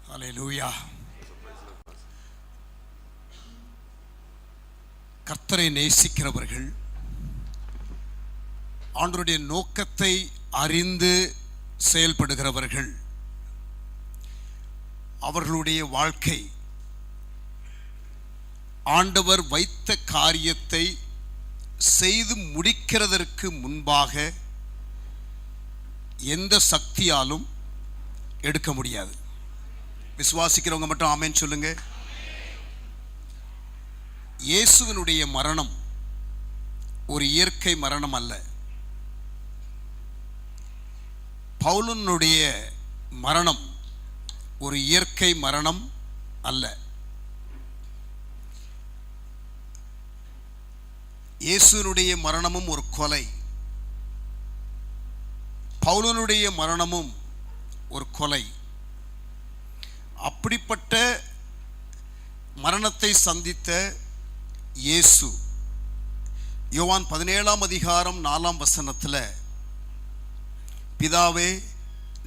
ஹல்லேலூயா. கர்த்தரை நேசிக்கிறவர்கள், ஆண்டவருடைய நோக்கத்தை அறிந்து செயல்படுகிறவர்கள், அவர்களுடைய வாழ்க்கை ஆண்டவர் வைத்த காரியத்தை செய்து முடிக்கிறதற்கு முன்பாக எந்த சக்தியாலும் எடுக்க முடியாது. விசுவாசிக்கிறவங்க மட்டும் ஆமென் சொல்லுங்க. இயேசுவினுடைய மரணம் ஒரு இயற்கை மரணம் அல்ல. பவுலனுடைய மரணம் ஒரு இயற்கை மரணம் அல்ல. இயேசுவினுடைய மரணமும் ஒரு கொலை, பவுலனுடைய மரணமும் ஒரு கொலை. அப்படிப்பட்ட மரணத்தை சந்தித்த இயேசு யோவான் 17ஆம் அதிகாரம் 4ஆம் வசனத்தில், பிதாவே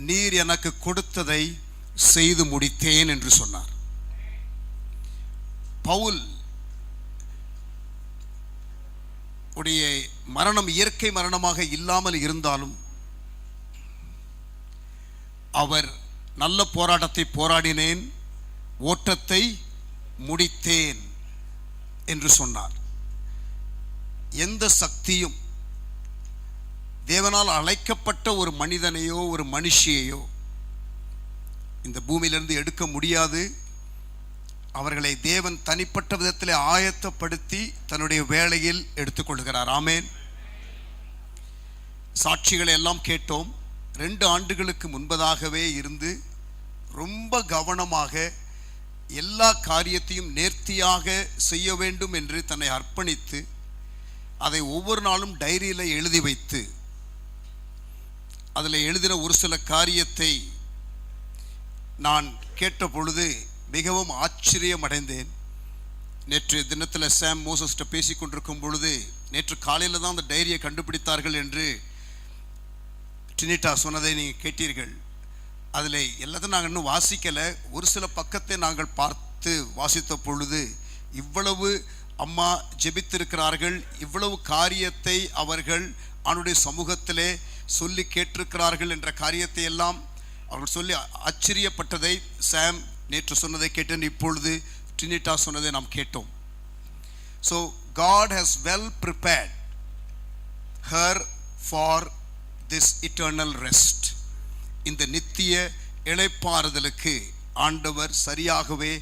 நீர் எனக்கு கொடுத்ததை செய்து முடித்தேன் என்று சொன்னார். பவுல் உடைய மரணம் இயற்கை மரணமாக இல்லாமல் இருந்தாலும் அவர் நல்ல போராட்டத்தை போராடினேன், ஓட்டத்தை முடித்தேன் என்று சொன்னார். எந்த சக்தியும் தேவனால் அழைக்கப்பட்ட ஒரு மனிதனையோ ஒரு மனுஷியையோ இந்த பூமியிலிருந்து எடுக்க முடியாது. அவர்களை தேவன் தனிப்பட்ட விதத்தில் ஆயத்தப்படுத்தி தன்னுடைய வேளையில் எடுத்துக்கொள்கிறார். ஆமேன். சாட்சிகளை எல்லாம் கேட்டோம். 2 ஆண்டுகளுக்கு முன்பதாகவே இருந்து ரொம்ப கவனமாக எல்லா காரியத்தையும் நேர்த்தியாக செய்ய வேண்டும் என்று தன்னை அர்ப்பணித்து அதை ஒவ்வொரு நாளும் டைரியில் எழுதி வைத்து அதில் எழுதின ஒரு சில காரியத்தை நான் கேட்ட பொழுது மிகவும் ஆச்சரியம் அடைந்தேன். நேற்று தினத்தில் சாம் மோசஸ்ட்ட பேசி கொண்டிருக்கும் பொழுது, நேற்று காலையில் தான் அந்த டைரியை கண்டுபிடித்தார்கள் என்று டினிட்டா சொன்னதை நீங்கள் கேட்டீர்கள். அதில் எல்லாத்தையும் நாங்கள் இன்னும் வாசிக்கலை. ஒரு சில பக்கத்தை நாங்கள் பார்த்து வாசித்த பொழுது, இவ்வளவு அம்மா ஜெபித்திருக்கிறார்கள், இவ்வளவு காரியத்தை அவர்கள் அவனுடைய சமூகத்திலே சொல்லி கேட்டிருக்கிறார்கள் என்ற காரியத்தை எல்லாம் அவர்கள் சொல்லி ஆச்சரியப்பட்டதை சாம் நேற்று சொன்னதை கேட்டேன். இப்பொழுது டினிட்டா சொன்னதை நாம் கேட்டோம். So God has well prepared her for this eternal rest. இந்த நித்திய இளைப்பாறுதலுக்கு ஆண்டவர் சரியாகவே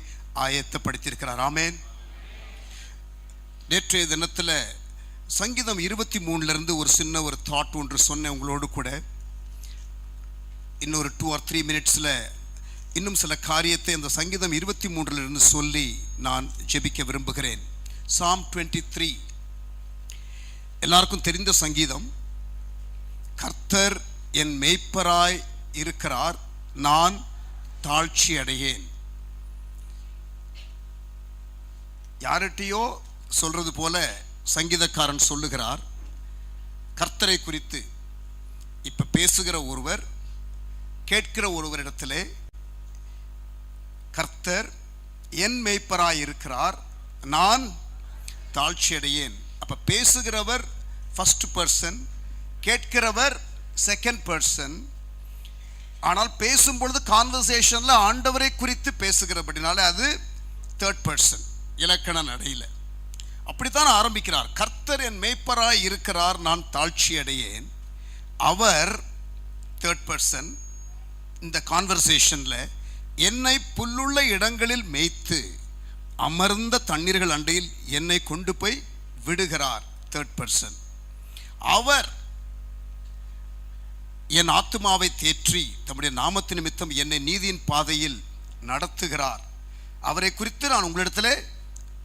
ஆயத்தப்படுத்தியிருக்கிறார். ஆமேன். நேற்றைய தினத்தில் சங்கீதம் 23 ஒரு சின்ன ஒரு தாட் ஒன்று சொன்னேன் உங்களோடு கூட. இன்னொரு 2 or 3 மினிட்ஸில் இன்னும் சில காரியத்தை அந்த சங்கீதம் 23 சொல்லி நான் ஜெபிக்க விரும்புகிறேன். Psalm 23 எல்லாருக்கும் தெரிந்த சங்கீதம். கர்த்தர் என் மேய்ப்பராய் இருக்கிறார், நான் தாழ்ச்சி அடையேன். யார்கிட்டையோ சொல்றது போல சங்கீதக்காரன் சொல்லுகிறார். கர்த்தரை குறித்து இப்ப பேசுகிற ஒருவர் கேட்கிற ஒருவரிடத்திலே, கர்த்தர் என் மேய்ப்பராய் இருக்கிறார், நான் தாழ்ச்சி அடையேன். அப்ப பேசுகிறவர் ஃபர்ஸ்ட் பர்சன், கேட்கிறவர் செகண்ட் பர்சன். ஆனால் பேசும்பொழுது கான்வர்சேஷன்ல ஆண்டவரை குறித்து பேசுகிறபடினால அது தேர்ட் பர்சன், இலக்கண நடையில அப்படித்தான் ஆரம்பிக்கிறார். கர்த்தர் என் மேய்ப்பராய் இருக்கிறார், நான் தாழ்ச்சி அடையேன். அவர் தேர்ட் பர்சன். இந்த கான்வர்சேஷன்ல என்னை புல்லுள்ள இடங்களில் மேய்த்து அமர்ந்த தண்ணீர்கள் அண்டையில் என்னை கொண்டு போய் விடுகிறார், தேர்ட் பர்சன். அவர் என் ஆத்துமாவை தேற்றி தம்முடைய நாமத்து நிமித்தம் என்னை நீதியின் பாதையில் நடத்துகிறார். அவரை குறித்து நான் உங்களிடத்தில்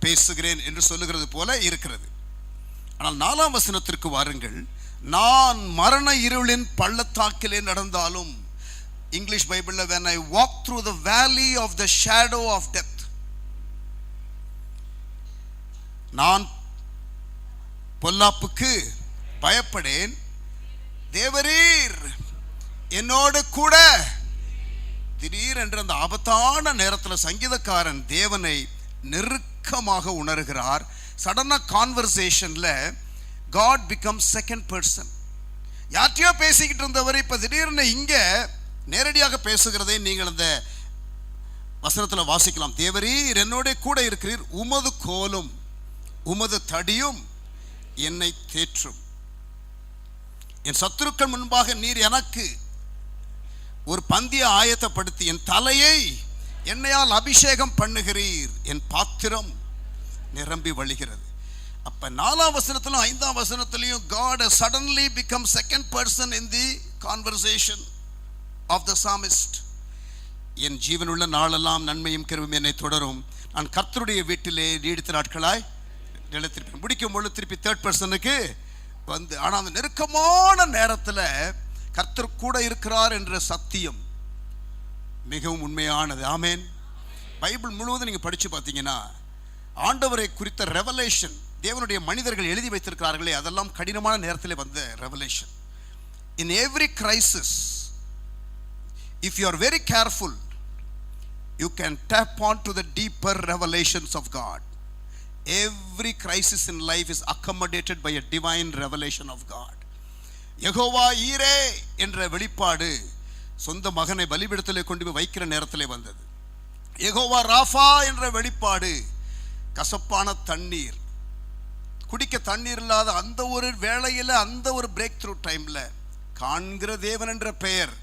பேசுகிறேன் என்று சொல்லுகிறது போல இருக்கிறது. ஆனால் 4ஆம் வசனத்திற்கு வாருங்கள். நான் மரண இருளின் பள்ளத்தாக்கிலே நடந்தாலும், இங்கிலீஷ் பைபிள்ல when I walk through the valley of the shadow of death, நான் பொல்லாப்புக்கு பயப்படேன், தேவரீர் என்னோடு கூட. திடீரென்று அந்த ஆபத்தான நேரத்தில் சங்கீதக்காரன் தேவனை நெருக்கமாக உணர்கிறார். சடனா கான்வர்சேஷன்ல காட் பிகம் செகண்ட் பர்சன். யார்ட்டையோ பேசிக்கிட்டு இருந்தவர் இப்ப திடீர்னு இங்க நேரடியாக பேசுகிறதை நீங்கள் அந்த வசனத்தில் வாசிக்கலாம். தேவரீர் என்னோட கூட இருக்கிறீர், உமது கோலும் உமது தடியும் என்னை தேற்றும். என் சத்துருக்கள் முன்பாக நீர் எனக்கு ஒரு பந்தியை ஆயத்தப்படுத்தி என் தலையை என்னையால் அபிஷேகம் பண்ணுகிறீர், என் பாத்திரம் நிரம்பி வழிகிறது. அப்ப 4ஆம் வசனத்திலும் 5ஆம் வசனத்திலையும் God has suddenly become second person in the conversation of the psalmist. என் ஜீவனுள்ள நாளெல்லாம் நன்மையும் கிருபையும் என்னை தொடரும், நான் கர்த்தருடைய வீட்டிலே நீடித்த நாட்களாய் நிலைத்திருப்பேன். முடிக்கும் பொழுது திருப்பி தேர்ட் பர்சனுக்கு வந்து, ஆனால் அந்த நெருக்கமான நேரத்தில் கர்த்தர் கூட இருக்கிறார் என்ற சத்தியம் மிகவும் உண்மையானது. ஆமேன். பைபிள் முழுவதும் நீங்கள் படித்து பார்த்தீங்கன்னா ஆண்டவரை குறித்த ரெவலேஷன் தேவனுடைய மனிதர்கள் எழுதி வைத்திருக்கிறார்களே, அதெல்லாம் கடினமான நேரத்தில் வந்த revelation. In every crisis, if you are very careful, you can tap on to the deeper revelations of God. Every crisis in life is accommodated by a divine revelation of God. Jehovah ஈரே என்ற வெளிப்பாடு சொந்த மகனை பலிபீடத்திலே கொண்டு போய் வைக்கிற நேரத்திலே வந்தது. யெகோவா ராஃபா என்ற வெளிப்பாடு கசப்பான தண்ணீர், குடிக்க தண்ணீர் இல்லாத அந்த ஒரு வேளையில், அந்த ஒரு பிரேக் த்ரூ டைம்ல காண்கிற தேவன் என்ற பெயர்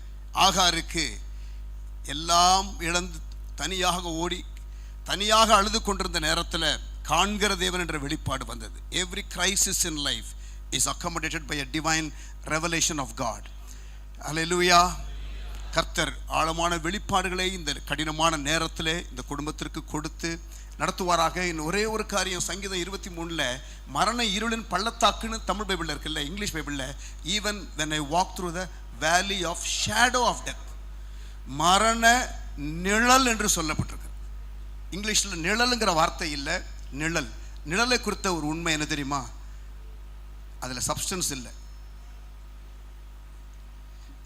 ஆகாருக்கு எல்லாம் இழந்து தனியாக ஓடி தனியாக அழுது கொண்டிருந்த நேரத்தில் காண்கிற தேவன் என்ற வெளிப்பாடு வந்தது. Every crisis in life is accommodated by a divine revelation of God. அல்லேலூயா. கர்த்தர் ஆழமான வெளிப்பாடுகளை இந்த கடினமான நேரத்தில் இந்த குடும்பத்திற்கு கொடுத்து நடத்துவாராக. இன்னும் ஒரே ஒரு காரியம், சங்கீதம் 23 மரண இருளின் பள்ளத்தாக்குன்னு தமிழ் பைபிளில் இருக்குல்ல, இங்கிலீஷ் பைபிளில் even when I walk through the valley of shadow of death, மரண நிழல் என்று சொல்லப்பட்டிருக்கு. இங்கிலீஷில் நிழலுங்கிற வார்த்தை இல்லை, நிழல். நிழலை குறித்த ஒரு உண்மை என்ன தெரியுமா? அதில் சப்ஸ்டன்ஸ் இல்லை.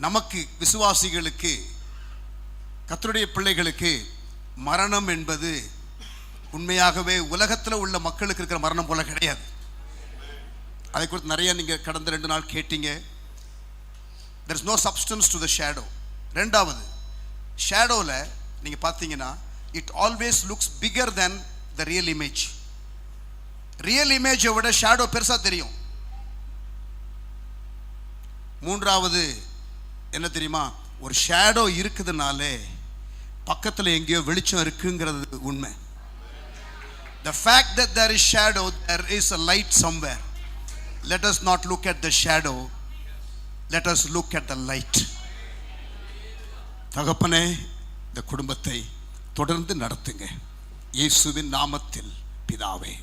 நமக்கு விசுவாசிகளுக்கு, கர்த்தருடைய பிள்ளைகளுக்கு மரணம் என்பது உண்மையாகவே உலகத்தில் உள்ள மக்களுக்கு இருக்கிற மரணம் போல கிடையாது. அதை குறித்து நிறைய நீங்கள் கடந்த 2 நாள் கேட்டீங்க. there is no substance to the shadow. ரெண்டாவது, ஷேடோவில் நீங்கள் பார்த்தீங்கன்னா it always looks bigger than the real image. Real இமேஜை விட ஷேடோ பெருசாக தெரியும். மூன்றாவது என்ன தெரியுமா? ஒரு ஷேடோ இருக்குதுனாலே பக்கத்தில் எங்கேயோ வெளிச்சம் இருக்குங்கிறது உண்மை. The fact that there is shadow, there is a light somewhere. Let us not look at the shadow, let us look at the light. தகப்பனே, இந்த குடும்பத்தை தொடர்ந்து நடத்துங்க, இயேசுவின் நாமத்தில் பிதாவே.